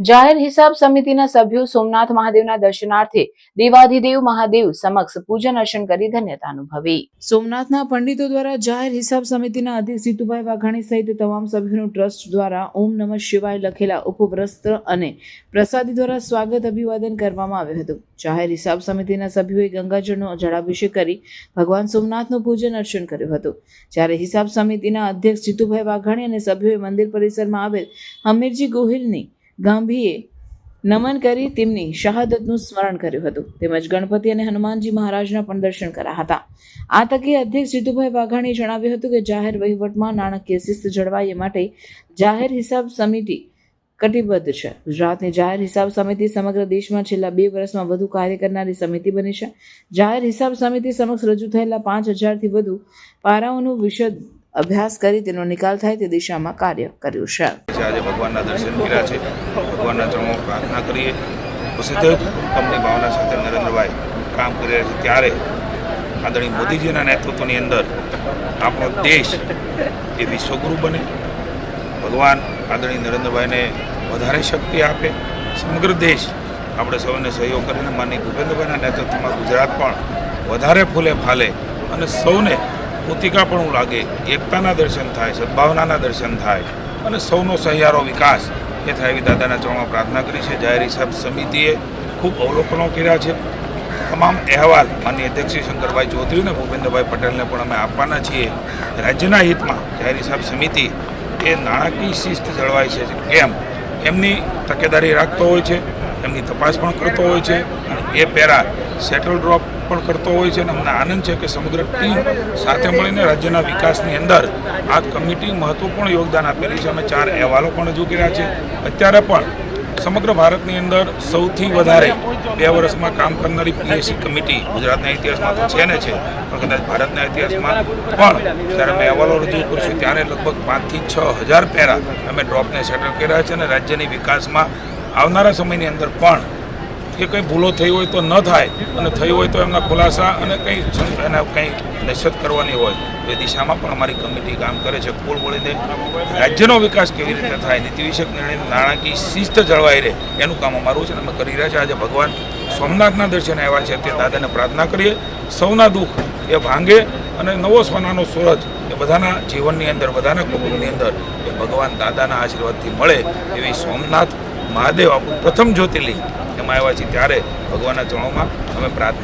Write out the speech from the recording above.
જાહેર હિસાબ સમિતિના સભ્યો સોમનાથ મહાદેવના દર્શનાર્થે દેવાધિદેવ મહાદેવ સમક્ષ પૂજન અર્ચન કરી ધન્યતા અનુભવી. સોમનાથના પંડિતો દ્વારા જાહેર હિસાબ સમિતિના અધ્યક્ષ જીતુભાઈ વાઘાણી સહિત તમામ સભ્યોનું ટ્રસ્ટ દ્વારા ઓમ નમઃ શિવાય લખેલા ઉપવસ્ત્ર અને પ્રસાદી દ્વારા સ્વાગત અભિવાદન કરવામાં આવ્યું હતું. જાહેર હિસાબ સમિતિના સભ્યોએ ગંગાજળનો જળાભિષેક કરી ભગવાન સોમનાથનું પૂજન અર્ચન કર્યું હતું. જ્યારે હિસાબ સમિતિના અધ્યક્ષ જીતુભાઈ વાઘાણી અને સભ્યોએ મંદિર પરિસરમાં આવેલ હમીરજી ગોહિલની ગાંભીએ નમન કરી તેમની શહાદતનું સ્મરણ કર્યું હતું. તેમજ ગણપતિ અને હનુમાનજી મહારાજના પણ દર્શન કર્યા હતા. આ તકે અધ્યક્ષ જીતુભાઈ વાઘાણીએ જણાવ્યું હતું કે જાહેર વહીવટમાં નાણાકીય શિસ્ત જળવાય એ માટે જાહેર હિસાબ સમિતિ કટિબદ્ધ છે. ગુજરાતની જાહેર હિસાબ સમિતિ સમગ્ર દેશમાં છેલ્લા 2 વર્ષમાં વધુ કાર્ય કરનારી સમિતિ બની છે. જાહેર હિસાબ સમિતિ સમક્ષ રજૂ થયેલા 5000થી વધુ પારાઓનું વિશદ અભ્યાસ કરી તેનો નિકાલ થાય તે દિશામાં કાર્ય કર્યું છે. આજે ભગવાનના દર્શન કર્યા છે. ભગવાનના ચરણોમાં પ્રાર્થના કરીએ. વસુધૈવ કુટુંબની ભાવના સાથે નરેન્દ્રભાઈ કામ કરી રહ્યા છે. ત્યારે આદરણીય મોદીજીના નેતૃત્વની અંદર આપણો દેશ એ વિશ્વગુરુ બને. ભગવાન આદરણીય નરેન્દ્રભાઈને વધારે શક્તિ આપે. સમગ્ર દેશ આપણે સૌને સહયોગ કરીને માનનીય ભૂપેન્દ્રભાઈના નેતૃત્વમાં ગુજરાત પણ વધારે ફૂલે ફાલે અને સૌને પોતિકાપણું લાગે, એકતાના દર્શન થાય, સદભાવનાના દર્શન થાય અને સૌનો સહિયારો વિકાસ એ થાય એવી દાદાના ચરણોમાં પ્રાર્થના કરી છે. જાહેર હિસાબ સમિતિએ ખૂબ અવલોકનો કર્યા છે. તમામ અહેવાલ માનનીય અધ્યક્ષ શ્રી શંકરભાઈ ચૌધરી અને ભૂપેન્દ્રભાઈ પટેલને પણ અમે આપવાના છીએ. રાજ્યના હિતમાં જાહેર હિસાબ સમિતિ એ નાણાકીય શિસ્ત જળવાય છે કેમ એમની તકેદારી રાખતો હોય છે, એમની તપાસ પણ કરતો હોય છે અને એ પહેલા સેટલ ડ્રોપ પણ કરતો હોય છે. અને અમને આનંદ છે કે સમગ્ર ટીમ સાથે મળીને રાજ્યના વિકાસની અંદર આ કમિટી મહત્વપૂર્ણ યોગદાન આપેલી છે. અમે 4 અહેવાલો પણ રજૂ કર્યા છે. અત્યારે પણ સમગ્ર ભારતની અંદર સૌથી વધારે 2 વર્ષમાં કામ કરનારી પીએસસી કમિટી ગુજરાતના ઇતિહાસમાં તો છે ને છે, પણ કદાચ ભારતના ઇતિહાસમાં પણ જ્યારે અમે અહેવાલો રજૂ કરીશું ત્યારે લગભગ 5 થી 6 હજાર પેરા અમે ડ્રોપને સેટલ કર્યા છે. અને રાજ્યની વિકાસમાં આવનારા સમયની અંદર પણ કે કંઈ ભૂલો થઈ હોય તો ન થાય અને થઈ હોય તો એમના ખુલાસા અને કંઈ નશત કરવાની હોય એ દિશામાં પણ અમારી કમિટી કામ કરે છે. કુલ મળીને રાજ્યનો વિકાસ કેવી રીતે થાય, નીતિવિષયક નિર્ણય, નાણાકીય શિસ્ત જળવાઈ રહે એનું કામ અમારું છે અને અમે કરી રહ્યા છીએ. આજે ભગવાન સોમનાથના દર્શને આવ્યા છે તે દાદાને પ્રાર્થના કરીએ સૌના દુઃખ એ ભાંગે અને નવો સોનાનો સૂરજ એ બધાના જીવનની અંદર, બધાના કુટુંબની અંદર એ ભગવાન દાદાના આશીર્વાદથી મળે એવી સોમનાથ મહાદેવ આપણું પ્રથમ જ્યોતિર્લિંગ એમાં આવ્યા છીએ ત્યારે ભગવાનના ચરણોમાં અમે પ્રાર્થના